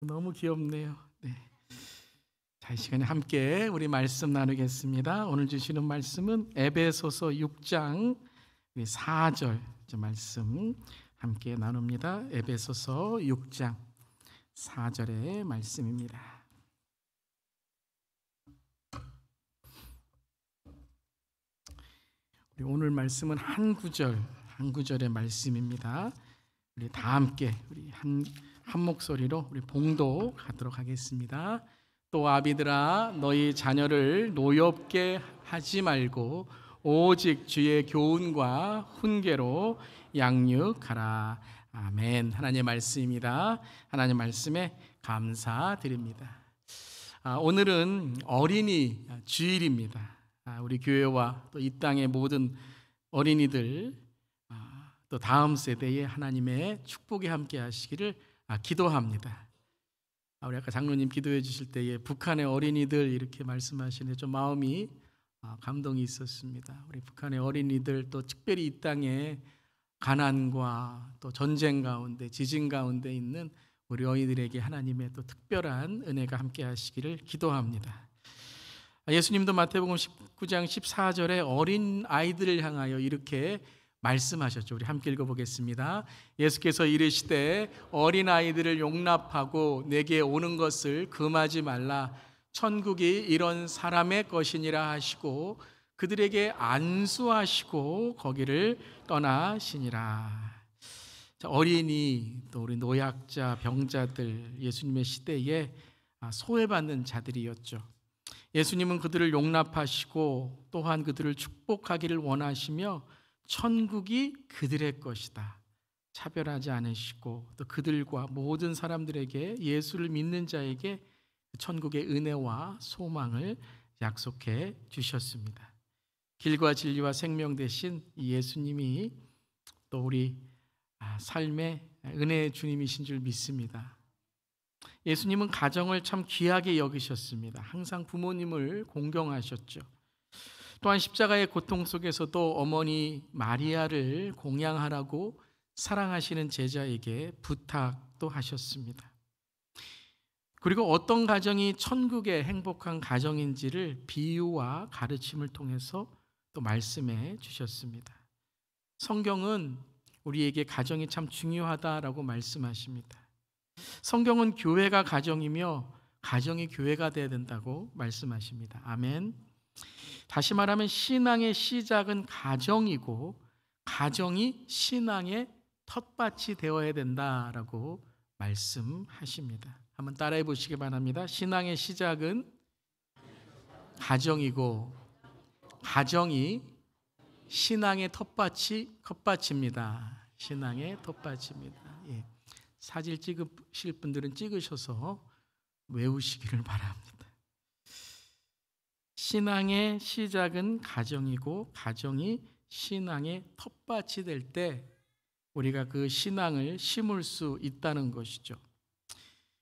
너무 귀엽네요. 네. 자, 이 시간에 함께 우리 말씀 나누겠습니다. 오늘 주시는 말씀은 에베소서 6장 4절 말씀 함께 나눕니다. 에베소서 6장 4절의 말씀입니다. 우리 오늘 말씀은 한 구절의 말씀입니다. 우리 다 함께 우리 한 목소리로 우리 봉독하도록 하겠습니다. 또 아비들아 너희 자녀를 노엽게 하지 말고 오직 주의 교훈과 훈계로 양육하라. 아멘. 하나님의 말씀입니다. 하나님의 말씀에 감사드립니다. 오늘은 어린이 주일입니다. 우리 교회와 또 이 땅의 모든 어린이들 또 다음 세대에 하나님의 축복이 함께 하시기를 기도합니다. 우리 아까 장로님 기도해 주실 때에 북한의 어린이들 이렇게 말씀하시는데 좀 마음이 감동이 있었습니다. 우리 북한의 어린이들 또 특별히 이 땅에 가난과 또 전쟁 가운데 지진 가운데 있는 우리 어린이들에게 하나님의 또 특별한 은혜가 함께 하시기를 기도합니다. 예수님도 마태복음 19장 14절에 어린 아이들을 향하여 이렇게 말씀하셨죠. 우리 함께 읽어보겠습니다. 예수께서 이르시되 어린 아이들을 용납하고 내게 오는 것을 금하지 말라. 천국이 이런 사람의 것이니라 하시고 그들에게 안수하시고 거기를 떠나시니라. 어린이 또 우리 노약자 병자들 예수님의 시대에 소외받는 자들이었죠. 예수님은 그들을 용납하시고 또한 그들을 축복하기를 원하시며 천국이 그들의 것이다 차별하지 않으시고 또 그들과 모든 사람들에게 예수를 믿는 자에게 천국의 은혜와 소망을 약속해 주셨습니다. 길과 진리와 생명 되신 예수님이 또 우리 삶의 은혜의 주님이신 줄 믿습니다. 예수님은 가정을 참 귀하게 여기셨습니다. 항상 부모님을 공경하셨죠. 또한 십자가의 고통 속에서도 어머니 마리아를 공양하라고 사랑하시는 제자에게 부탁도 하셨습니다. 그리고 어떤 가정이 천국의 행복한 가정인지를 비유와 가르침을 통해서 또 말씀해 주셨습니다. 성경은 우리에게 가정이 참 중요하다라고 말씀하십니다. 성경은 교회가 가정이며 가정이 교회가 되어야 된다고 말씀하십니다. 아멘. 다시 말하면 신앙의 시작은 가정이고 가정이 신앙의 텃밭이 되어야 된다라고 말씀하십니다. 한번 따라해 보시기 바랍니다. 신앙의 시작은 가정이고 가정이 신앙의 텃밭입니다. 신앙의 텃밭입니다. 예. 사진 찍으실 분들은 찍으셔서 외우시기를 바랍니다. 신앙의 시작은 가정이고 가정이 신앙의 텃밭이 될 때 우리가 그 신앙을 심을 수 있다는 것이죠.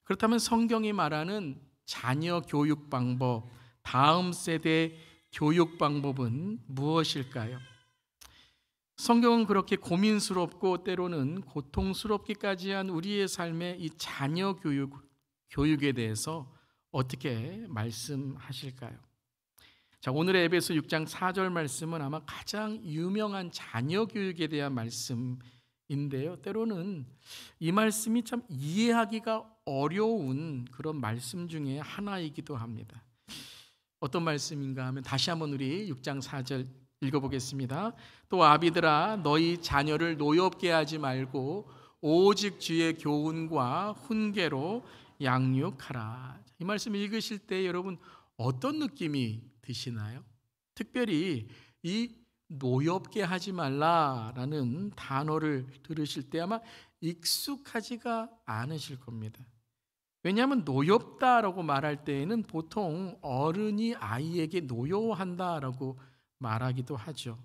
그렇다면 성경이 말하는 자녀 교육 방법, 다음 세대 교육 방법은 무엇일까요? 성경은 그렇게 고민스럽고 때로는 고통스럽기까지 한 우리의 삶의 이 자녀 교육에 대해서 어떻게 말씀하실까요? 자, 오늘의 에베소 6장 4절 말씀은 아마 가장 유명한 자녀 교육에 대한 말씀인데요. 때로는 이 말씀이 참 이해하기가 어려운 그런 말씀 중에 하나이기도 합니다. 어떤 말씀인가 하면 다시 한번 우리 6장 4절 읽어보겠습니다. 또 아비들아 너희 자녀를 노엽게 하지 말고 오직 주의 교훈과 훈계로 양육하라. 이 말씀 읽으실 때 여러분 어떤 느낌이 드시나요? 특별히 이 노엽게 하지 말라라는 단어를 들으실 때 아마 익숙하지가 않으실 겁니다. 왜냐하면 노엽다라고 말할 때에는 보통 어른이 아이에게 노여한다라고 말하기도 하죠.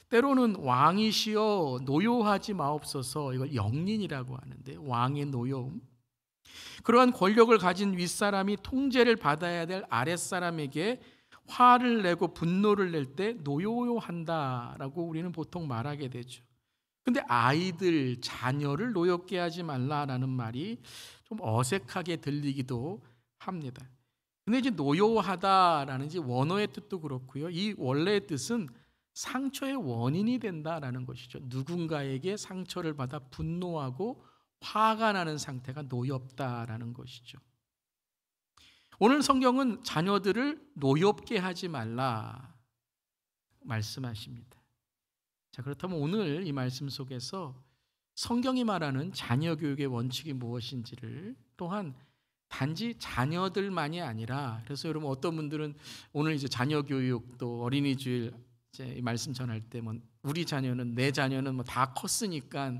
때로는 왕이시여 노여하지 마옵소서, 이걸 영린이라고 하는데 왕의 노여움. 그러한 권력을 가진 윗사람이 통제를 받아야 될 아랫사람에게 화를 내고 분노를 낼 때 노여한다라고 우리는 보통 말하게 되죠. 근데 아이들, 자녀를 노엽게 하지 말라라는 말이 좀 어색하게 들리기도 합니다. 근데 이제 노여워하다라는 이제 원어의 뜻도 그렇고요. 이 원래의 뜻은 상처의 원인이 된다라는 것이죠. 누군가에게 상처를 받아 분노하고 화가 나는 상태가 노엽다라는 것이죠. 오늘 성경은 자녀들을 노엽게 하지 말라 말씀하십니다. 자, 그렇다면 오늘 이 말씀 속에서 성경이 말하는 자녀 교육의 원칙이 무엇인지를, 또한 단지 자녀들만이 아니라, 그래서 여러분 어떤 분들은 오늘 이제 자녀 교육 또 어린이주일 이제 이 말씀 전할 때 뭐 우리 자녀는, 내 자녀는 뭐 다 컸으니까,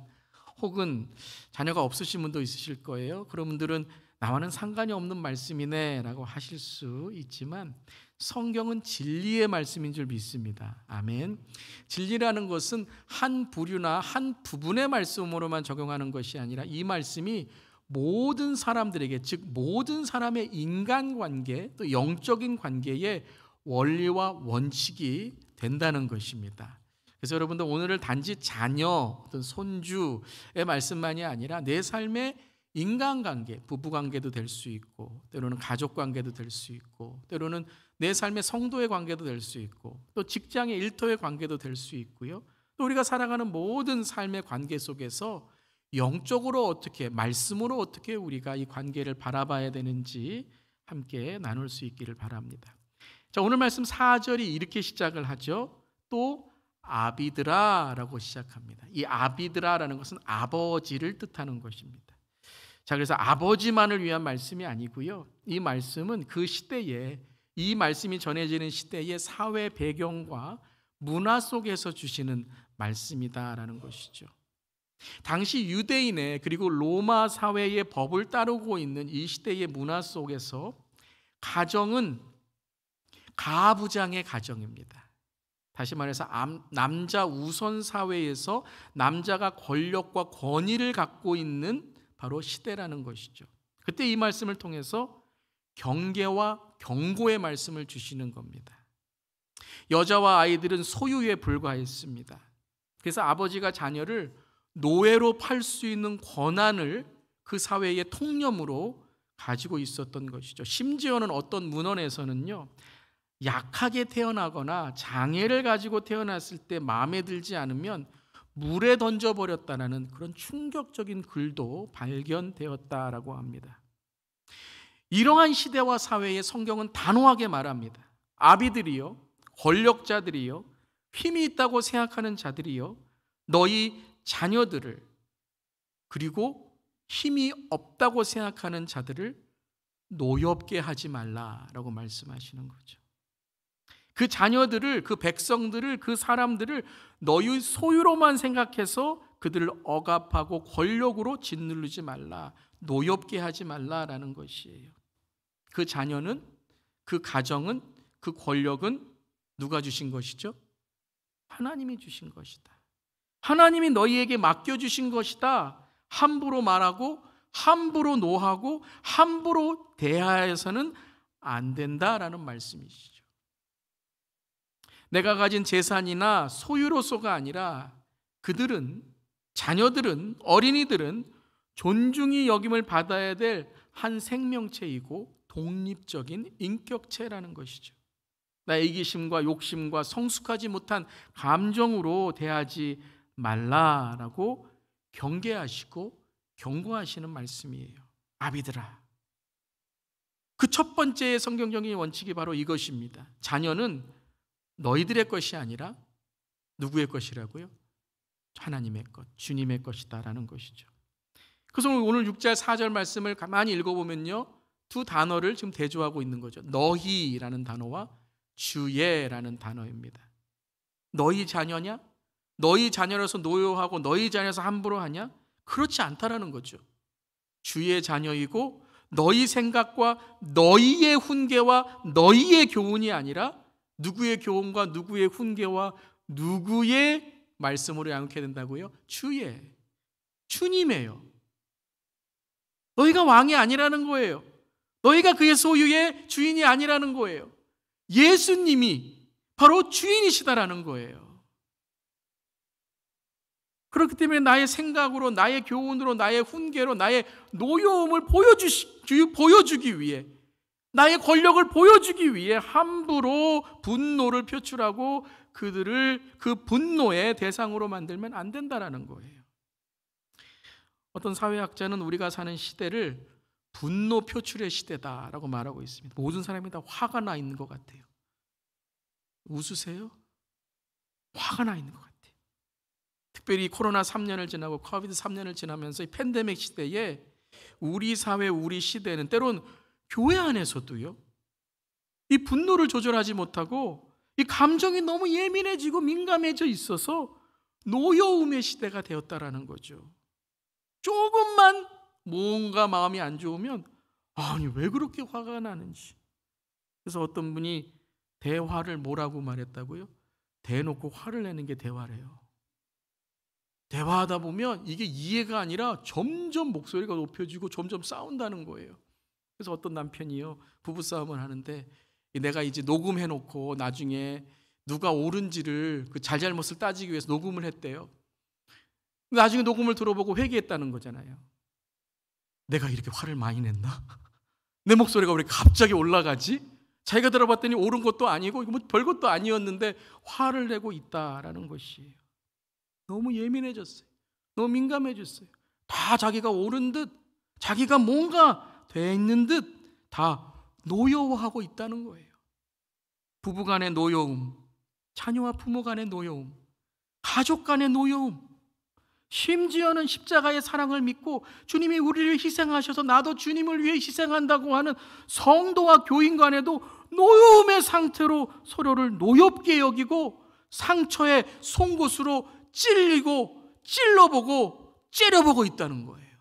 혹은 자녀가 없으신 분도 있으실 거예요. 그런 분들은 나와는 상관이 없는 말씀이네 라고 하실 수 있지만, 성경은 진리의 말씀인 줄 믿습니다. 아멘. 진리라는 것은 한 부류나 한 부분의 말씀으로만 적용하는 것이 아니라 이 말씀이 모든 사람들에게, 즉 모든 사람의 인간관계 또 영적인 관계의 원리와 원칙이 된다는 것입니다. 그래서 여러분들 오늘을 단지 자녀, 어떤 손주의 말씀만이 아니라 내 삶의 인간관계, 부부관계도 될 수 있고, 때로는 가족관계도 될 수 있고, 때로는 내 삶의 성도의 관계도 될 수 있고, 또 직장의 일터의 관계도 될 수 있고요. 또 우리가 살아가는 모든 삶의 관계 속에서 영적으로 어떻게, 말씀으로 어떻게 우리가 이 관계를 바라봐야 되는지 함께 나눌 수 있기를 바랍니다. 자, 오늘 말씀 4절이 이렇게 시작을 하죠. 또 아비들아 라고 시작합니다. 이 아비들아라는 것은 아버지를 뜻하는 것입니다. 자, 그래서 아버지만을 위한 말씀이 아니고요. 이 말씀은 그 시대에, 이 말씀이 전해지는 시대의 사회 배경과 문화 속에서 주시는 말씀이다라는 것이죠. 당시 유대인의, 그리고 로마 사회의 법을 따르고 있는 이 시대의 문화 속에서 가정은 가부장의 가정입니다. 다시 말해서 남자 우선 사회에서 남자가 권력과 권위를 갖고 있는 바로 시대라는 것이죠. 그때 이 말씀을 통해서 경계와 경고의 말씀을 주시는 겁니다. 여자와 아이들은 소유에 불과했습니다. 그래서 아버지가 자녀를 노예로 팔 수 있는 권한을 그 사회의 통념으로 가지고 있었던 것이죠. 심지어는 어떤 문헌에서는요, 약하게 태어나거나 장애를 가지고 태어났을 때 마음에 들지 않으면 물에 던져버렸다는 그런 충격적인 글도 발견되었다라고 합니다. 이러한 시대와 사회에 성경은 단호하게 말합니다. 아비들이요, 권력자들이요, 힘이 있다고 생각하는 자들이요, 너희 자녀들을, 그리고 힘이 없다고 생각하는 자들을 노엽게 하지 말라라고 말씀하시는 거죠. 그 자녀들을, 그 백성들을, 그 사람들을 너희 소유로만 생각해서 그들을 억압하고 권력으로 짓누르지 말라, 노엽게 하지 말라라는 것이에요. 그 자녀는, 그 가정은, 그 권력은 누가 주신 것이죠? 하나님이 주신 것이다. 하나님이 너희에게 맡겨주신 것이다. 함부로 말하고 함부로 노하고 함부로 대하여서는 안 된다라는 말씀이시죠. 내가 가진 재산이나 소유로서가 아니라 그들은, 자녀들은, 어린이들은 존중이 여김을 받아야 될 한 생명체이고 독립적인 인격체라는 것이죠. 나의 이기심과 욕심과 성숙하지 못한 감정으로 대하지 말라라고 경계하시고 경고하시는 말씀이에요. 아비들아. 그 첫 번째 성경적인 원칙이 바로 이것입니다. 자녀는 너희들의 것이 아니라 누구의 것이라고요? 하나님의 것, 주님의 것이다라는 것이죠. 그래서 오늘 6절 4절 말씀을 가만히 읽어보면요, 두 단어를 지금 대조하고 있는 거죠. 너희라는 단어와 주의라는 단어입니다. 너희 자녀냐? 너희 자녀로서 노여하고 너희 자녀로서 함부로 하냐? 그렇지 않다라는 거죠. 주의 자녀이고 너희 생각과 너희의 훈계와 너희의 교훈이 아니라 누구의 교훈과 누구의 훈계와 누구의 말씀으로 양육해야 된다고요? 주의, 주님이에요. 너희가 왕이 아니라는 거예요. 너희가 그의 소유의 주인이 아니라는 거예요. 예수님이 바로 주인이시다라는 거예요. 그렇기 때문에 나의 생각으로, 나의 교훈으로, 나의 훈계로, 나의 노여움을 보여주기 위해, 나의 권력을 보여주기 위해 함부로 분노를 표출하고 그들을 그 분노의 대상으로 만들면 안 된다라는 거예요. 어떤 사회학자는 우리가 사는 시대를 분노 표출의 시대다라고 말하고 있습니다. 모든 사람이 다 화가 나 있는 것 같아요. 웃으세요? 화가 나 있는 것 같아요. 특별히 코로나 3년을 지나고 코비드 3년을 지나면서 이 팬데믹 시대에 우리 사회, 우리 시대는 때론 교회 안에서도요, 이 분노를 조절하지 못하고 이 감정이 너무 예민해지고 민감해져 있어서 노여움의 시대가 되었다라는 거죠. 조금만 뭔가 마음이 안 좋으면 아니 왜 그렇게 화가 나는지. 그래서 어떤 분이 대화를 뭐라고 말했다고요? 대놓고 화를 내는 게 대화래요. 대화하다 보면 이게 이해가 아니라 점점 목소리가 높여지고 점점 싸운다는 거예요. 그래서 어떤 남편이요, 부부싸움을 하는데 내가 이제 녹음해놓고 나중에 누가 옳은지를 그 잘잘못을 따지기 위해서 녹음을 했대요. 나중에 녹음을 들어보고 회개했다는 거잖아요. 내가 이렇게 화를 많이 냈나? 내 목소리가 왜 갑자기 올라가지? 자기가 들어봤더니 옳은 것도 아니고 이거 뭐 별것도 아니었는데 화를 내고 있다라는 것이에요. 너무 예민해졌어요. 너무 민감해졌어요. 다 자기가 옳은 듯, 자기가 뭔가 돼 있는 듯 다 노여워하고 있다는 거예요. 부부 간의 노여움, 자녀와 부모 간의 노여움, 가족 간의 노여움, 심지어는 십자가의 사랑을 믿고 주님이 우리를 희생하셔서 나도 주님을 위해 희생한다고 하는 성도와 교인 간에도 노여움의 상태로 서로를 노엽게 여기고 상처의 송곳으로 찔리고 찔러보고 째려보고 있다는 거예요.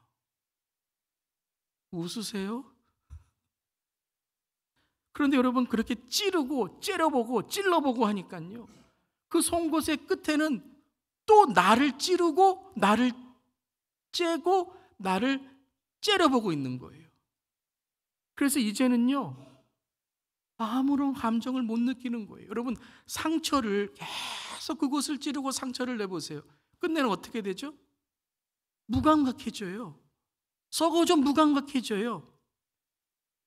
웃으세요? 그런데 여러분, 그렇게 찌르고 째려보고 찔러보고 하니까요, 그 송곳의 끝에는 또 나를 찌르고 나를 째고 나를 째려보고 있는 거예요. 그래서 이제는요, 아무런 감정을 못 느끼는 거예요. 여러분, 상처를 계속 그곳을 찌르고 상처를 내보세요. 끝내는 어떻게 되죠? 무감각해져요. 썩어져 무감각해져요.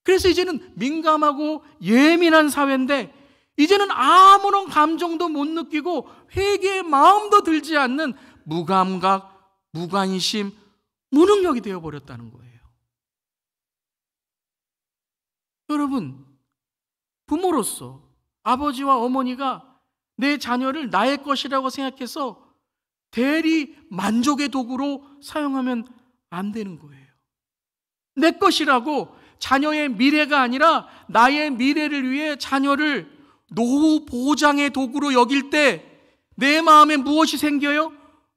그래서 이제는 민감하고 예민한 사회인데 이제는 아무런 감정도 못 느끼고 회개의 마음도 들지 않는 무감각, 무관심, 무능력이 되어버렸다는 거예요. 여러분, 부모로서 아버지와 어머니가 내 자녀를 나의 것이라고 생각해서 대리 만족의 도구로 사용하면 안 되는 거예요. 내 것이라고 자녀의 미래가 아니라 나의 미래를 위해 자녀를 노후 보장의 도구로 여길 때 내 마음에 무엇이 생겨요?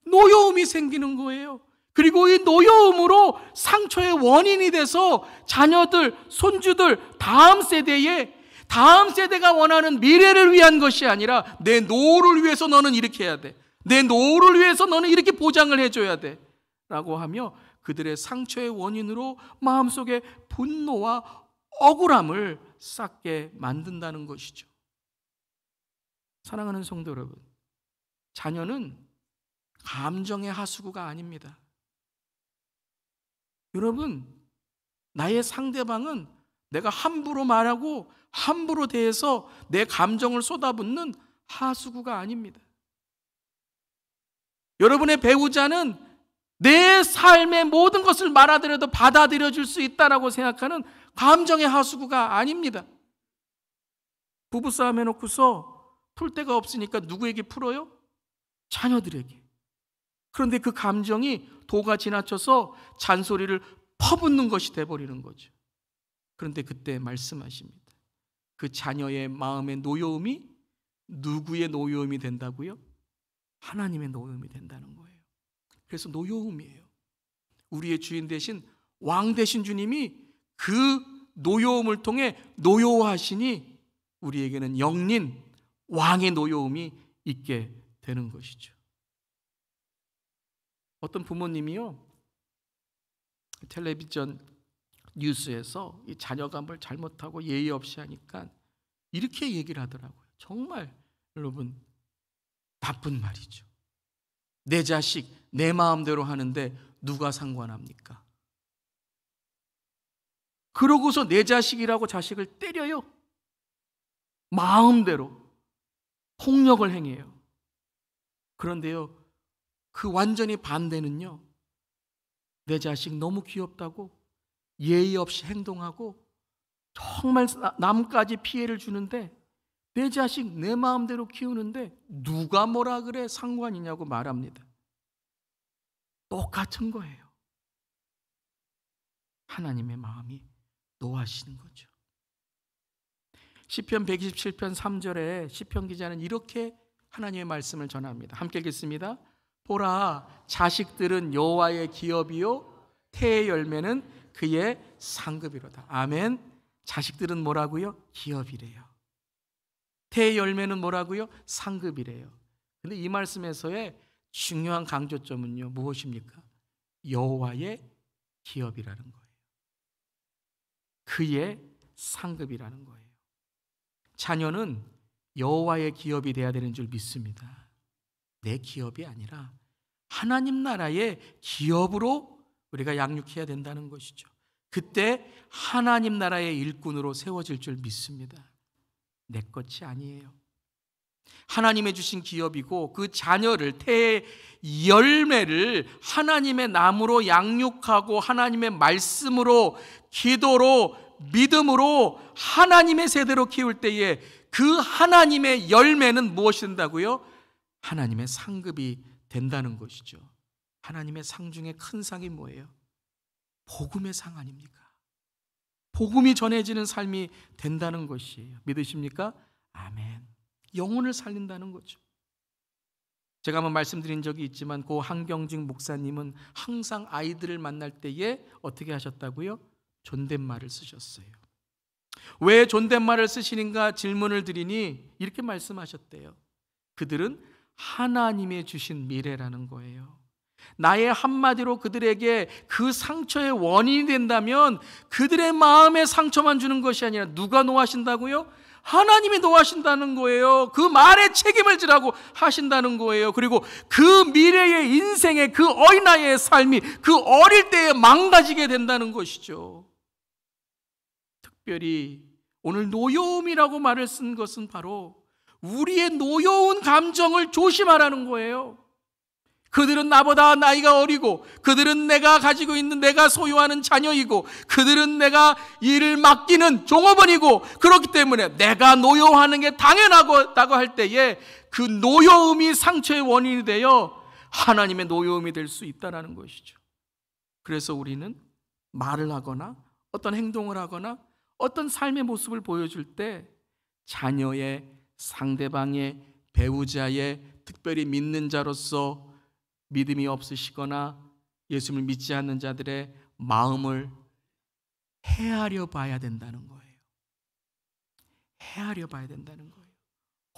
노여움이 생기는 거예요. 그리고 이 노여움으로 상처의 원인이 돼서 자녀들, 손주들, 다음 세대가 원하는 미래를 위한 것이 아니라 내 노후를 위해서 너는 이렇게 해야 돼. 내 노후를 위해서 너는 이렇게 보장을 해줘야 돼. 라고 하며 그들의 상처의 원인으로 마음속에 분노와 억울함을 쌓게 만든다는 것이죠. 사랑하는 성도 여러분, 자녀는 감정의 하수구가 아닙니다. 여러분, 나의 상대방은 내가 함부로 말하고 함부로 대해서 내 감정을 쏟아붓는 하수구가 아닙니다. 여러분의 배우자는 내 삶의 모든 것을 말하더라도 받아들여 줄 수 있다라고 생각하는 감정의 하수구가 아닙니다. 부부싸움 해놓고서 풀 데가 없으니까 누구에게 풀어요? 자녀들에게. 그런데 그 감정이 도가 지나쳐서 잔소리를 퍼붓는 것이 돼버리는 거죠. 그런데 그때 말씀하십니다. 그 자녀의 마음의 노여움이 누구의 노여움이 된다고요? 하나님의 노여움이 된다는 거예요. 그래서 노여움이에요. 우리의 주인 대신 왕 대신 주님이 그 노여움을 통해 노여워하시니 우리에게는 영린 왕의 노여움이 있게 되는 것이죠. 어떤 부모님이요, 텔레비전 뉴스에서 이 자녀가 뭘 잘못하고 예의 없이 하니까 이렇게 얘기를 하더라고요. 정말 여러분 나쁜 말이죠. 내 자식 내 마음대로 하는데 누가 상관합니까? 그러고서 내 자식이라고 자식을 때려요. 마음대로 폭력을 행해요. 그런데요, 그 완전히 반대는요, 내 자식 너무 귀엽다고 예의 없이 행동하고 정말 남까지 피해를 주는데 내 자식 내 마음대로 키우는데 누가 뭐라 그래 상관이냐고 말합니다. 똑같은 거예요. 하나님의 마음이 노하시는 거죠. 시편 127편 3절에 시편 기자는 이렇게 하나님의 말씀을 전합니다. 함께 읽겠습니다. 보라, 자식들은 여호와의 기업이요 태의 열매는 그의 상급이로다. 아멘. 자식들은 뭐라고요? 기업이래요. 태의 열매는 뭐라고요? 상급이래요. 근데 이 말씀에서의 중요한 강조점은요, 무엇입니까? 여호와의 기업이라는 거예요. 그의 상급이라는 거예요. 자녀는 여호와의 기업이 돼야 되는 줄 믿습니다. 내 기업이 아니라 하나님 나라의 기업으로 우리가 양육해야 된다는 것이죠. 그때 하나님 나라의 일꾼으로 세워질 줄 믿습니다. 내 것이 아니에요. 하나님의 주신 기업이고 그 자녀를 태의 열매를 하나님의 나무로 양육하고 하나님의 말씀으로 기도로 믿음으로 하나님의 세대로 키울 때에 그 하나님의 열매는 무엇이 된다고요? 하나님의 상급이 된다는 것이죠. 하나님의 상 중에 큰 상이 뭐예요? 복음의 상 아닙니까? 복음이 전해지는 삶이 된다는 것이에요. 믿으십니까? 아멘. 영혼을 살린다는 거죠. 제가 한번 말씀드린 적이 있지만 고 한경직 목사님은 항상 아이들을 만날 때에 어떻게 하셨다고요? 존댓말을 쓰셨어요. 왜 존댓말을 쓰시는가 질문을 드리니 이렇게 말씀하셨대요. 그들은 하나님의 주신 미래라는 거예요. 나의 한마디로 그들에게 그 상처의 원인이 된다면 그들의 마음에 상처만 주는 것이 아니라 누가 노하신다고요? 하나님이 노하신다는 거예요. 그 말에 책임을 지라고 하신다는 거예요. 그리고 그 미래의 인생의 그 어린아이의 삶이 그 어릴 때에 망가지게 된다는 것이죠. 특별히 오늘 노여움이라고 말을 쓴 것은 바로 우리의 노여운 감정을 조심하라는 거예요. 그들은 나보다 나이가 어리고 그들은 내가 가지고 있는 내가 소유하는 자녀이고 그들은 내가 일을 맡기는 종업원이고 그렇기 때문에 내가 노여워하는 게 당연하다고 할 때에 그 노여움이 상처의 원인이 되어 하나님의 노여움이 될 수 있다는 것이죠. 그래서 우리는 말을 하거나 어떤 행동을 하거나 어떤 삶의 모습을 보여줄 때 자녀의 상대방의 배우자의 특별히 믿는 자로서 믿음이 없으시거나 예수님을 믿지 않는 자들의 마음을 헤아려 봐야 된다는 거예요. 헤아려 봐야 된다는 거예요.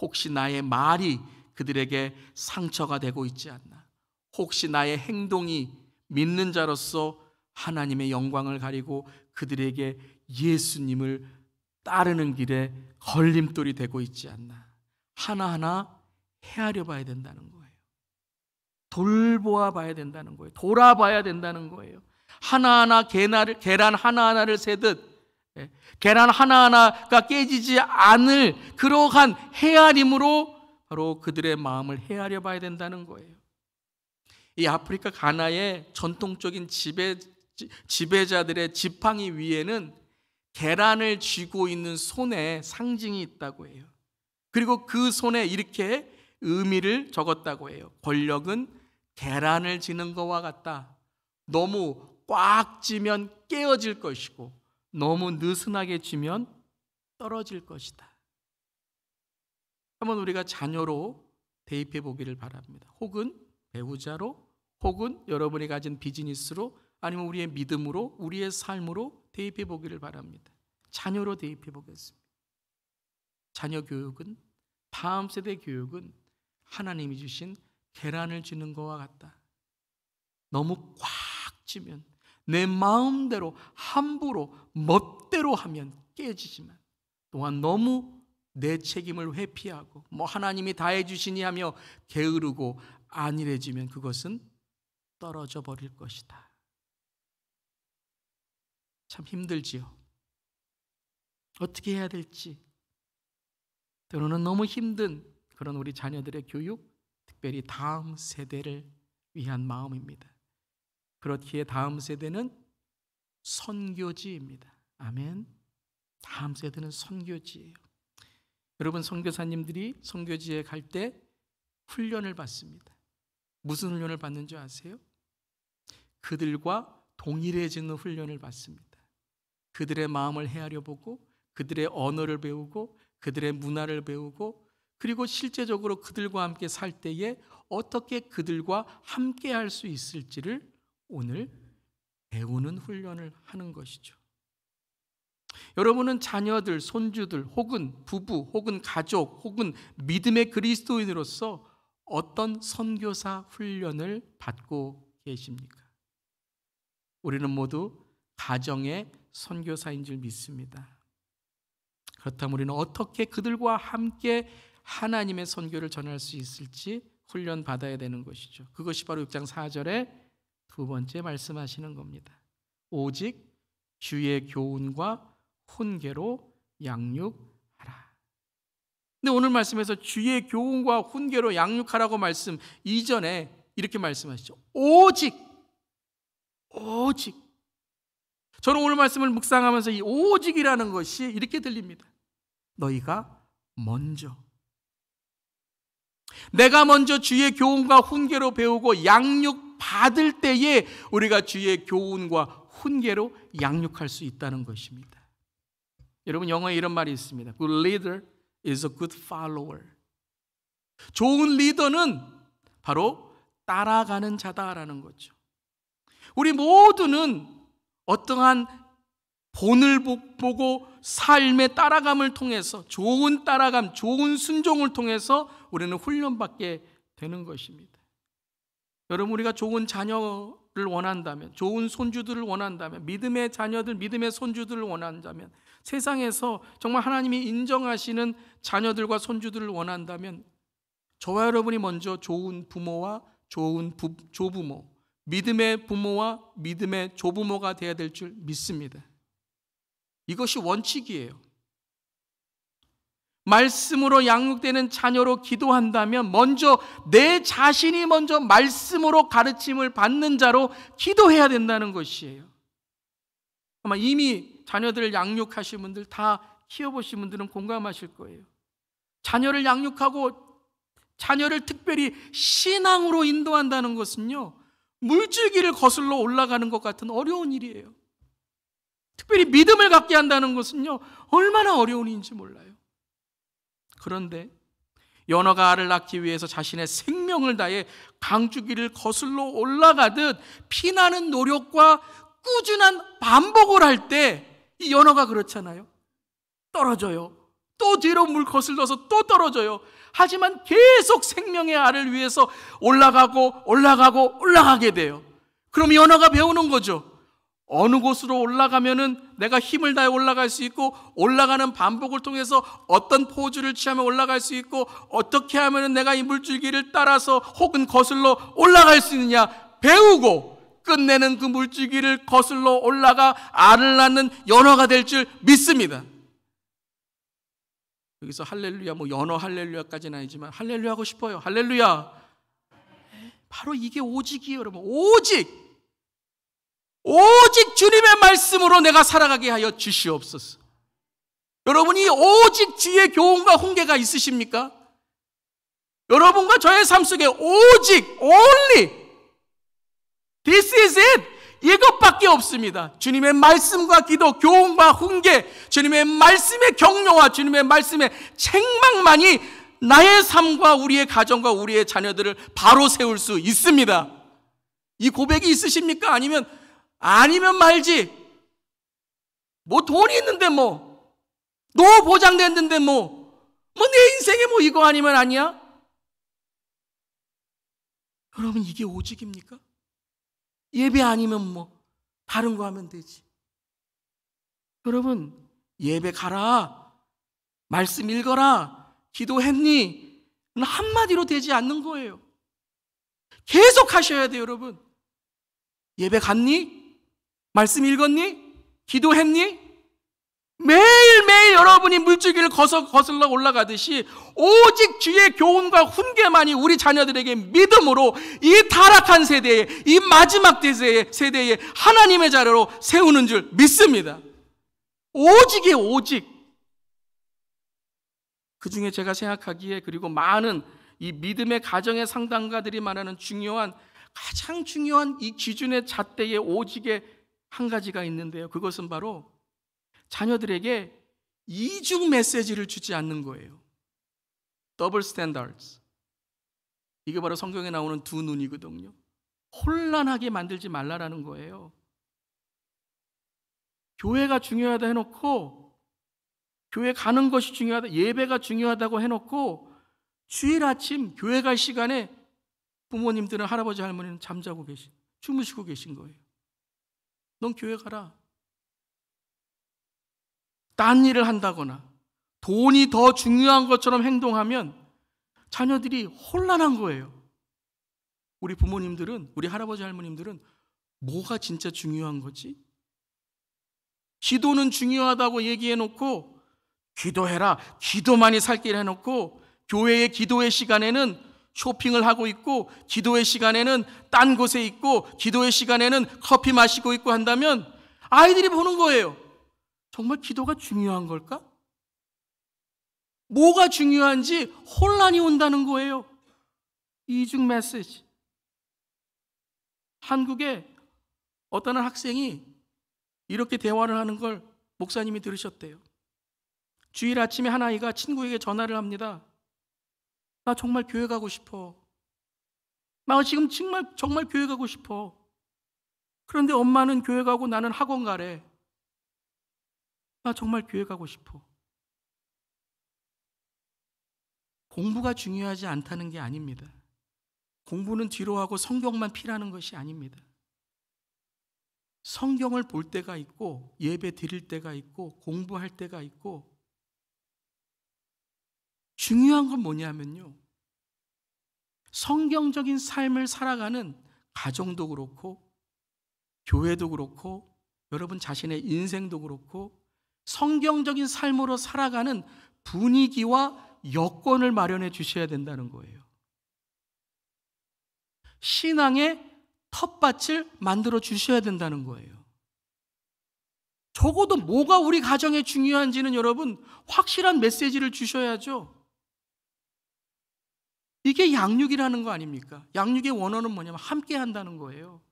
혹시 나의 말이 그들에게 상처가 되고 있지 않나? 혹시 나의 행동이 믿는 자로서 하나님의 영광을 가리고 그들에게 예수님을 따르는 길에 걸림돌이 되고 있지 않나? 하나하나 헤아려 봐야 된다는 거예요. 돌보아 봐야 된다는 거예요. 돌아봐야 된다는 거예요. 하나하나 계란 하나하나를 세듯 계란 하나하나가 깨지지 않을 그러한 헤아림으로 바로 그들의 마음을 헤아려 봐야 된다는 거예요. 이 아프리카 가나의 전통적인 지배자들의 지팡이 위에는 계란을 쥐고 있는 손에 상징이 있다고 해요. 그리고 그 손에 이렇게 의미를 적었다고 해요. 권력은 계란을 쥐는 것과 같다. 너무 꽉 쥐면 깨어질 것이고 너무 느슨하게 쥐면 떨어질 것이다. 한번 우리가 자녀로 대입해 보기를 바랍니다. 혹은 배우자로, 혹은 여러분이 가진 비즈니스로, 아니면 우리의 믿음으로, 우리의 삶으로 대입해 보기를 바랍니다. 자녀로 대입해 보겠습니다. 자녀 교육은, 다음 세대 교육은 하나님이 주신 계란을 쥐는 것과 같다. 너무 꽉 쥐면 내 마음대로 함부로 멋대로 하면 깨지지만 또한 너무 내 책임을 회피하고 뭐 하나님이 다 해주시니 하며 게으르고 안일해지면 그것은 떨어져 버릴 것이다. 참 힘들지요. 어떻게 해야 될지, 때로는 너무 힘든 그런 우리 자녀들의 교육, 특별히 다음 세대를 위한 마음입니다. 그렇기에 다음 세대는 선교지입니다. 아멘. 다음 세대는 선교지예요. 여러분, 선교사님들이 선교지에 갈 때 훈련을 받습니다. 무슨 훈련을 받는 줄 아세요? 그들과 동일해지는 훈련을 받습니다. 그들의 마음을 헤아려 보고 그들의 언어를 배우고 그들의 문화를 배우고, 그리고 실제적으로 그들과 함께 살 때에 어떻게 그들과 함께 할 수 있을지를 오늘 배우는 훈련을 하는 것이죠. 여러분은 자녀들, 손주들, 혹은 부부, 혹은 가족, 혹은 믿음의 그리스도인으로서 어떤 선교사 훈련을 받고 계십니까? 우리는 모두 가정의 선교사인 줄 믿습니다. 그렇다면 우리는 어떻게 그들과 함께 하나님의 선교를 전할 수 있을지 훈련 받아야 되는 것이죠. 그것이 바로 6장 4절에 두 번째 말씀하시는 겁니다. 오직 주의 교훈과 훈계로 양육하라. 근데 오늘 말씀에서 주의 교훈과 훈계로 양육하라고 말씀 이전에 이렇게 말씀하시죠. 오직. 저는 오늘 말씀을 묵상하면서 이 오직이라는 것이 이렇게 들립니다. 너희가 먼저, 내가 먼저 주의 교훈과 훈계로 배우고 양육 받을 때에 우리가 주의 교훈과 훈계로 양육할 수 있다는 것입니다. 여러분, 영어에 이런 말이 있습니다. Good leader is a good follower. 좋은 리더는 바로 따라가는 자다라는 거죠. 우리 모두는 어떠한 본을 보고 삶의 따라감을 통해서, 좋은 따라감, 좋은 순종을 통해서 우리는 훈련받게 되는 것입니다. 여러분, 우리가 좋은 자녀를 원한다면, 좋은 손주들을 원한다면, 믿음의 자녀들, 믿음의 손주들을 원한다면, 세상에서 정말 하나님이 인정하시는 자녀들과 손주들을 원한다면 저와 여러분이 먼저 좋은 부모와 좋은 조부모, 믿음의 부모와 믿음의 조부모가 되어야 될 줄 믿습니다. 이것이 원칙이에요. 말씀으로 양육되는 자녀로 기도한다면 먼저 내 자신이 먼저 말씀으로 가르침을 받는 자로 기도해야 된다는 것이에요. 아마 이미 자녀들을 양육하신 분들, 다 키워보신 분들은 공감하실 거예요. 자녀를 양육하고 자녀를 특별히 신앙으로 인도한다는 것은요, 물줄기를 거슬러 올라가는 것 같은 어려운 일이에요. 특별히 믿음을 갖게 한다는 것은요, 얼마나 어려운 일인지 몰라요. 그런데 연어가 알을 낳기 위해서 자신의 생명을 다해 강줄기를 거슬러 올라가듯 피나는 노력과 꾸준한 반복을 할 때 이 연어가 그렇잖아요. 떨어져요. 또 뒤로 물 거슬러서 또 떨어져요. 하지만 계속 생명의 알을 위해서 올라가게 돼요. 그럼 연어가 배우는 거죠. 어느 곳으로 올라가면은 내가 힘을 다해 올라갈 수 있고, 올라가는 반복을 통해서 어떤 포즈를 취하면 올라갈 수 있고, 어떻게 하면은 내가 이 물줄기를 따라서 혹은 거슬러 올라갈 수 있느냐 배우고, 끝내는 그 물줄기를 거슬러 올라가 알을 낳는 연어가 될 줄 믿습니다. 여기서 할렐루야, 뭐 연어 할렐루야까지는 아니지만 할렐루야 하고 싶어요. 할렐루야. 바로 이게 오직이에요, 여러분. 오직 주님의 말씀으로 내가 살아가게 하여 주시옵소서. 여러분이 오직 주의 교훈과 훈계가 있으십니까? 여러분과 저의 삶 속에 오직, only, this is it, 이것밖에 없습니다. 주님의 말씀과 기도, 교훈과 훈계, 주님의 말씀의 격려와 주님의 말씀의 책망만이 나의 삶과 우리의 가정과 우리의 자녀들을 바로 세울 수 있습니다. 이 고백이 있으십니까? 아니면 말지. 뭐 돈이 있는데 노 보장됐는데 내 인생에 이거 아니면 아니야? 여러분, 이게 오직입니까? 예배 아니면 다른 거 하면 되지. 여러분, 예배 가라. 말씀 읽어라, 기도했니? 한마디로 되지 않는 거예요. 계속 하셔야 돼요, 여러분. 예배 갔니? 말씀 읽었니? 기도했니? 매일매일 여러분이 물줄기를 거슬러 올라가듯이 오직 주의 교훈과 훈계만이 우리 자녀들에게 믿음으로 이 타락한 세대에, 이 마지막 세대에 하나님의 자료로 세우는 줄 믿습니다. 오직이에요, 오직. 그 중에 제가 생각하기에, 그리고 많은 이 믿음의 가정의 상담가들이 말하는 가장 중요한 이 기준의 잣대의 오직의 한 가지가 있는데요. 그것은 바로 자녀들에게 이중 메시지를 주지 않는 거예요. 더블 스탠다드. 이게 바로 성경에 나오는 두 눈이거든요. 혼란하게 만들지 말라라는 거예요. 교회가 중요하다 해놓고, 교회 가는 것이 중요하다, 예배가 중요하다고 해놓고 주일 아침 교회 갈 시간에 부모님들은, 할아버지 할머니는 주무시고 계신 거예요. 넌 교회 가라. 딴 일을 한다거나 돈이 더 중요한 것처럼 행동하면 자녀들이 혼란한 거예요. 우리 부모님들은, 우리 할아버지 할머님들은 뭐가 진짜 중요한 거지? 기도는 중요하다고 얘기해놓고, 기도해라, 기도만이 살 길 해놓고, 교회의 기도의 시간에는 쇼핑을 하고 있고, 기도의 시간에는 딴 곳에 있고, 기도의 시간에는 커피 마시고 있고 한다면 아이들이 보는 거예요. 정말 기도가 중요한 걸까? 뭐가 중요한지 혼란이 온다는 거예요. 이중 메시지. 한국에 어떤 학생이 이렇게 대화를 하는 걸 목사님이 들으셨대요. 주일 아침에 한 아이가 친구에게 전화를 합니다. 나 정말 교회 가고 싶어. 나 지금 정말 교회 가고 싶어. 그런데 엄마는 교회 가고 나는 학원 가래. 나 정말 교회 가고 싶어. 공부가 중요하지 않다는 게 아닙니다. 공부는 뒤로 하고 성경만 필요하는 것이 아닙니다. 성경을 볼 때가 있고, 예배 드릴 때가 있고, 공부할 때가 있고, 중요한 건 뭐냐면요, 성경적인 삶을 살아가는 가정도 그렇고, 교회도 그렇고, 여러분 자신의 인생도 그렇고, 성경적인 삶으로 살아가는 분위기와 여건을 마련해 주셔야 된다는 거예요. 신앙의 텃밭을 만들어 주셔야 된다는 거예요. 적어도 뭐가 우리 가정에 중요한지는 여러분 확실한 메시지를 주셔야죠. 이게 양육이라는 거 아닙니까? 양육의 원어는 뭐냐면 함께 한다는 거예요.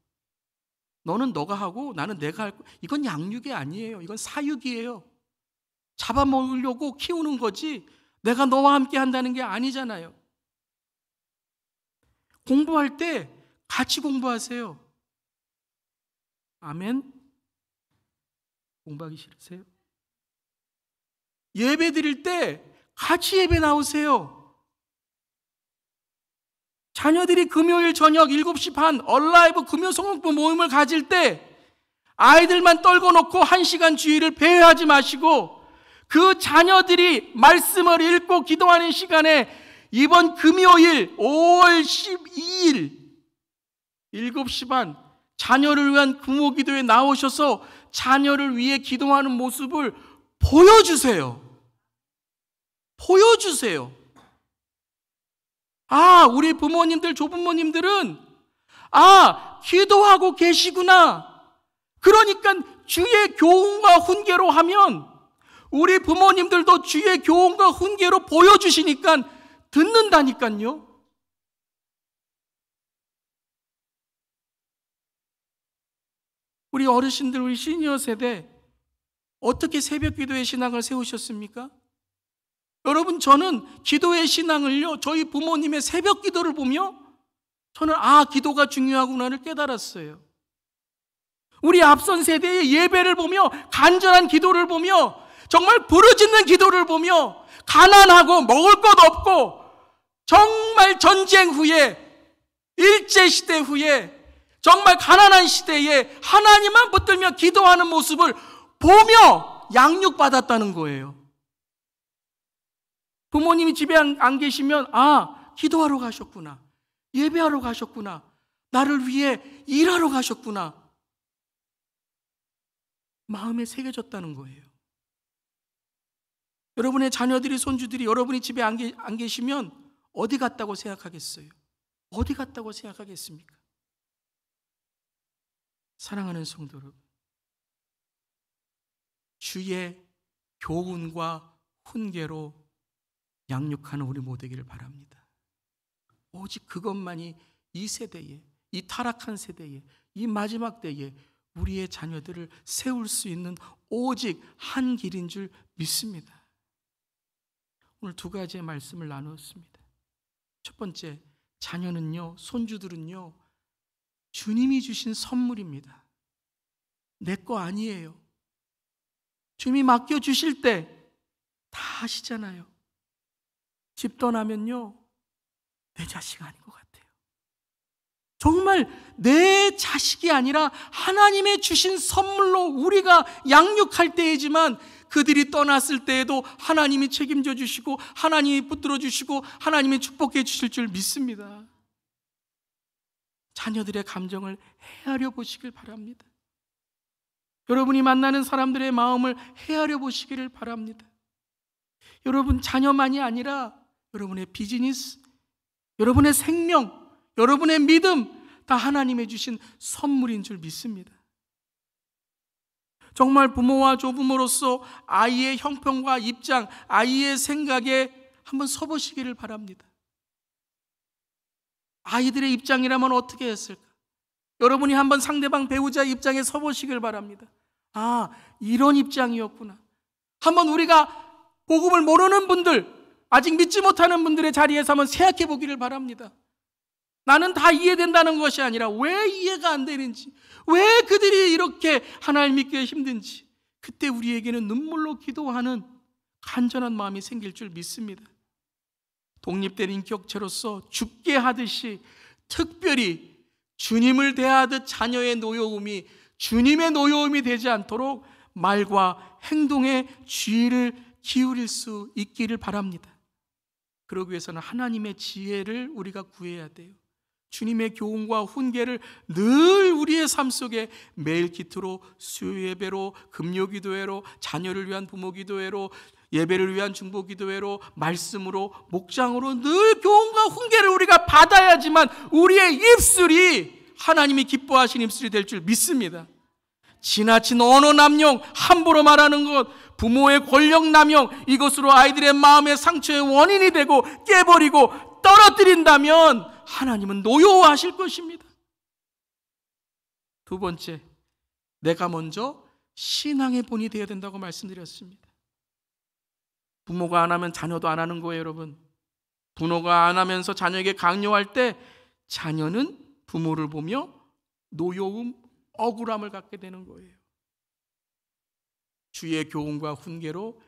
너는 너가 하고 나는 내가 할 거. 이건 양육이 아니에요. 이건 사육이에요. 잡아먹으려고 키우는 거지 내가 너와 함께 한다는 게 아니잖아요. 공부할 때 같이 공부하세요. 아멘? 공부하기 싫으세요? 예배 드릴 때 같이 예배 나오세요. 자녀들이 금요일 저녁 7시 반 얼라이브 금요성령부 모임을 가질 때 아이들만 떨궈 놓고 1시간 주일을 배회하지 마시고 그 자녀들이 말씀을 읽고 기도하는 시간에 이번 금요일 5월 12일 7시 반 자녀를 위한 부모기도에 나오셔서 자녀를 위해 기도하는 모습을 보여주세요. 보여주세요. 아, 우리 부모님들, 조부모님들은 기도하고 계시구나. 그러니까 주의 교훈과 훈계로 하면 우리 부모님들도 주의 교훈과 훈계로 보여주시니까 듣는다니까요. 우리 어르신들, 우리 시니어 세대 어떻게 새벽 기도의 신앙을 세우셨습니까? 여러분, 저는 기도의 신앙을요, 저희 부모님의 새벽 기도를 보며 저는 기도가 중요하구나를 깨달았어요. 우리 앞선 세대의 예배를 보며, 간절한 기도를 보며, 정말 부르짖는 기도를 보며, 가난하고 먹을 것 없고 정말 전쟁 후에, 일제시대 후에 정말 가난한 시대에 하나님만 붙들며 기도하는 모습을 보며 양육받았다는 거예요. 부모님이 집에 안 계시면 기도하러 가셨구나, 예배하러 가셨구나, 나를 위해 일하러 가셨구나, 마음에 새겨졌다는 거예요. 여러분의 자녀들이, 손주들이 여러분이 집에 안 계시면 어디 갔다고 생각하겠어요? 어디 갔다고 생각하겠습니까? 사랑하는 성도 여러분, 주의 교훈과 훈계로 양육하는 우리 모두 되기를 바랍니다. 오직 그것만이 이 세대에, 이 타락한 세대에, 이 마지막 때에 우리의 자녀들을 세울 수 있는 오직 한 길인 줄 믿습니다. 오늘 두 가지의 말씀을 나누었습니다. 첫 번째, 자녀는요, 손주들은요, 주님이 주신 선물입니다. 내 거 아니에요. 주님이 맡겨주실 때 다 아시잖아요. 집 떠나면요, 내 자식 아닌 것 같아요. 정말 내 자식이 아니라 하나님의 주신 선물로 우리가 양육할 때이지만 그들이 떠났을 때에도 하나님이 책임져 주시고 하나님이 붙들어 주시고 하나님이 축복해 주실 줄 믿습니다. 자녀들의 감정을 헤아려 보시길 바랍니다. 여러분이 만나는 사람들의 마음을 헤아려 보시기를 바랍니다. 여러분 자녀만이 아니라 여러분의 비즈니스, 여러분의 생명, 여러분의 믿음 다 하나님의 주신 선물인 줄 믿습니다. 정말 부모와 조부모로서 아이의 형편과 입장, 아이의 생각에 한번 서보시기를 바랍니다. 아이들의 입장이라면 어떻게 했을까? 여러분이 한번 상대방 배우자의 입장에 서보시길 바랍니다. 이런 입장이었구나. 한번 우리가 복음을 모르는 분들, 아직 믿지 못하는 분들의 자리에서 한번 생각해 보기를 바랍니다. 나는 다 이해된다는 것이 아니라 왜 이해가 안 되는지, 왜 그들이 이렇게 하나님 믿기에 힘든지, 그때 우리에게는 눈물로 기도하는 간절한 마음이 생길 줄 믿습니다. 독립된 인격체로서 죽게 하듯이 특별히 주님을 대하듯 자녀의 노여움이 주님의 노여움이 되지 않도록 말과 행동에 주의를 기울일 수 있기를 바랍니다. 그러기 위해서는 하나님의 지혜를 우리가 구해야 돼요. 주님의 교훈과 훈계를 늘 우리의 삶 속에 매일 기도로, 수요 예배로, 금요 기도회로, 자녀를 위한 부모 기도회로, 예배를 위한 중보 기도회로, 말씀으로, 목장으로 늘 교훈과 훈계를 우리가 받아야지만 우리의 입술이 하나님이 기뻐하신 입술이 될 줄 믿습니다. 지나친 언어 남용, 함부로 말하는 것, 부모의 권력 남용, 이것으로 아이들의 마음의 상처의 원인이 되고 깨버리고 떨어뜨린다면 하나님은 노여워하실 것입니다. 두 번째, 내가 먼저 신앙의 본이 되어야 된다고 말씀드렸습니다. 부모가 안 하면 자녀도 안 하는 거예요, 여러분. 부모가 안 하면서 자녀에게 강요할 때 자녀는 부모를 보며 노여움, 억울함을 갖게 되는 거예요. 주의 교훈과 훈계로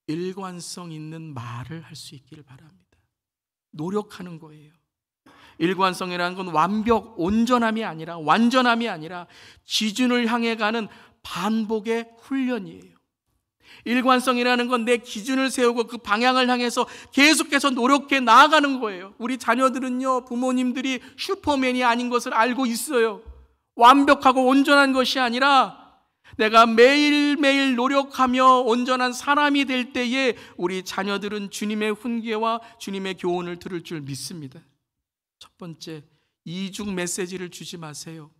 일관성 있는 말을 할 수 있기를 바랍니다. 노력하는 거예요. 일관성이라는 건 온전함이 아니라, 완전함이 아니라 기준을 향해 가는 반복의 훈련이에요. 일관성이라는 건 내 기준을 세우고 그 방향을 향해서 계속해서 노력해 나아가는 거예요. 우리 자녀들은요, 부모님들이 슈퍼맨이 아닌 것을 알고 있어요. 완벽하고 온전한 것이 아니라 내가 매일매일 노력하며 온전한 사람이 될 때에 우리 자녀들은 주님의 훈계와 주님의 교훈을 들을 줄 믿습니다. 첫 번째, 이중 메시지를 주지 마세요.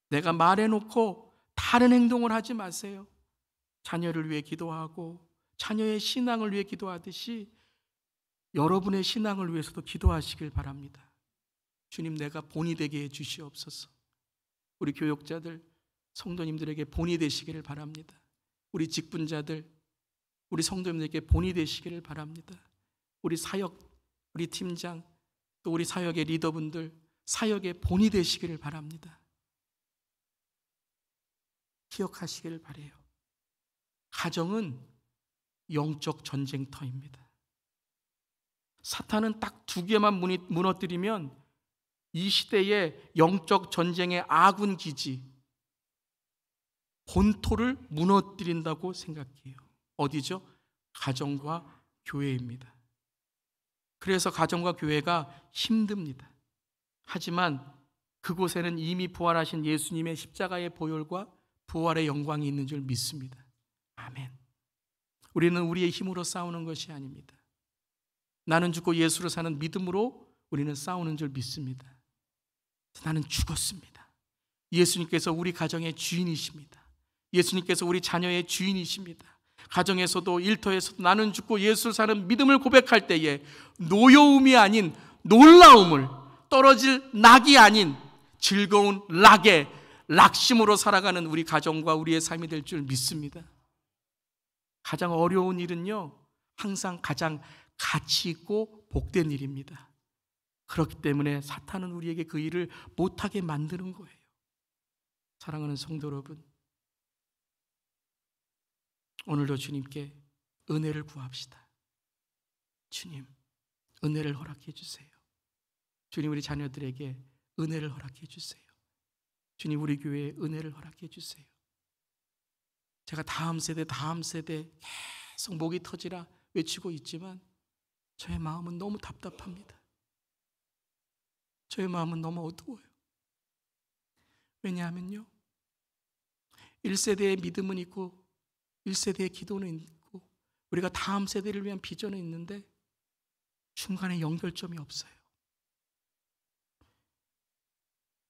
내가 말해놓고 다른 행동을 하지 마세요. 자녀를 위해 기도하고 자녀의 신앙을 위해 기도하듯이 여러분의 신앙을 위해서도 기도하시길 바랍니다. 주님, 내가 본이 되게 해 주시옵소서. 우리 교육자들, 성도님들에게 본이 되시기를 바랍니다. 우리 직분자들, 우리 성도님들에게 본이 되시기를 바랍니다. 우리 사역, 우리 팀장, 또 우리 사역의 리더분들, 사역의 본이 되시기를 바랍니다. 기억하시기를 바라요. 가정은 영적 전쟁터입니다. 사탄은 딱 두 개만 무너뜨리면 이 시대의 영적 전쟁의 아군 기지, 본토를 무너뜨린다고 생각해요. 어디죠? 가정과 교회입니다. 그래서 가정과 교회가 힘듭니다. 하지만 그곳에는 이미 부활하신 예수님의 십자가의 보혈과 부활의 영광이 있는 줄 믿습니다. 아멘. 우리는 우리의 힘으로 싸우는 것이 아닙니다. 나는 죽고 예수로 사는 믿음으로 우리는 싸우는 줄 믿습니다. 나는 죽었습니다. 예수님께서 우리 가정의 주인이십니다. 예수님께서 우리 자녀의 주인이십니다. 가정에서도 일터에서도 나는 죽고 예수를 사는 믿음을 고백할 때에 노여움이 아닌 놀라움을, 떨어질 낙이 아닌 즐거운 락의 락심으로 살아가는 우리 가정과 우리의 삶이 될 줄 믿습니다. 가장 어려운 일은요, 항상 가장 가치 있고 복된 일입니다. 그렇기 때문에 사탄은 우리에게 그 일을 못하게 만드는 거예요. 사랑하는 성도 여러분, 오늘도 주님께 은혜를 구합시다. 주님, 은혜를 허락해 주세요. 주님, 우리 자녀들에게 은혜를 허락해 주세요. 주님, 우리 교회에 은혜를 허락해 주세요. 제가 다음 세대 계속 목이 터지라 외치고 있지만 저의 마음은 너무 답답합니다. 저의 마음은 너무 어두워요. 왜냐하면요, 1세대의 믿음은 있고 1세대의 기도는 있고 우리가 다음 세대를 위한 비전은 있는데 중간에 연결점이 없어요.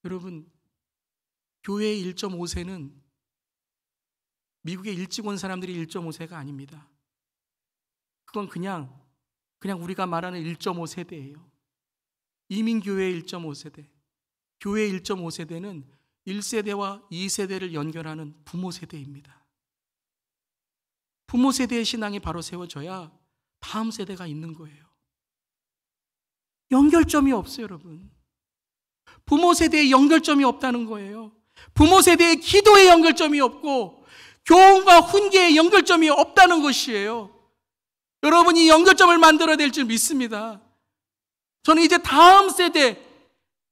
여러분, 교회의 1.5세는 미국에 일찍 온 사람들이 1.5세가 아닙니다. 그건 그냥 우리가 말하는 1.5세대예요. 이민교회의 1.5세대, 교회의 1.5세대는 1세대와 2세대를 연결하는 부모 세대입니다. 부모 세대의 신앙이 바로 세워져야 다음 세대가 있는 거예요. 연결점이 없어요, 여러분. 부모 세대에 연결점이 없다는 거예요. 부모 세대의 기도에 연결점이 없고 교훈과 훈계에 연결점이 없다는 것이에요. 여러분이 연결점을 만들어야 될 줄 믿습니다. 저는 이제 다음 세대,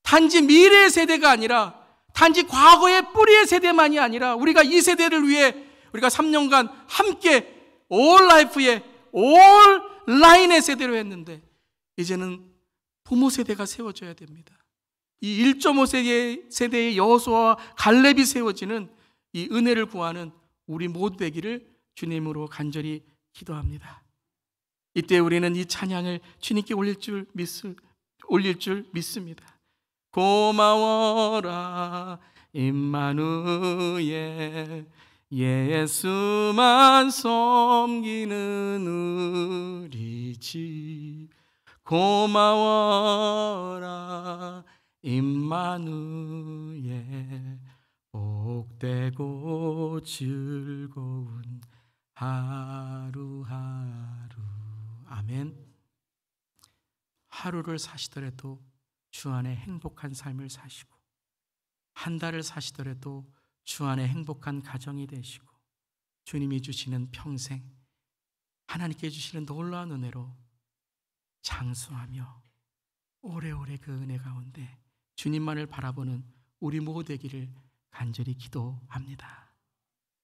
단지 미래의 세대가 아니라 단지 과거의 뿌리의 세대만이 아니라 우리가 이 세대를 위해 우리가 3년간 함께 올 라이프의 올 라인의 세대로 했는데 이제는 부모 세대가 세워져야 됩니다. 이 1.5세대의 여호수아와 갈렙이 세워지는 이 은혜를 구하는 우리 모두 되기를 주님으로 간절히 기도합니다. 이때 우리는 이 찬양을 주님께 올릴 줄 믿습니다. 고마워라 임마누엘, 예수만 섬기는 우리 집. 고마워라 임마누엘, 복되고 즐거운 하루하루. 아멘. 하루를 사시더라도 주 안에 행복한 삶을 사시고, 한 달을 사시더라도 주 안에 행복한 가정이 되시고, 주님이 주시는 평생, 하나님께 주시는 놀라운 은혜로 장수하며 오래오래 그 은혜 가운데 주님만을 바라보는 우리 모두 되기를 간절히 기도합니다.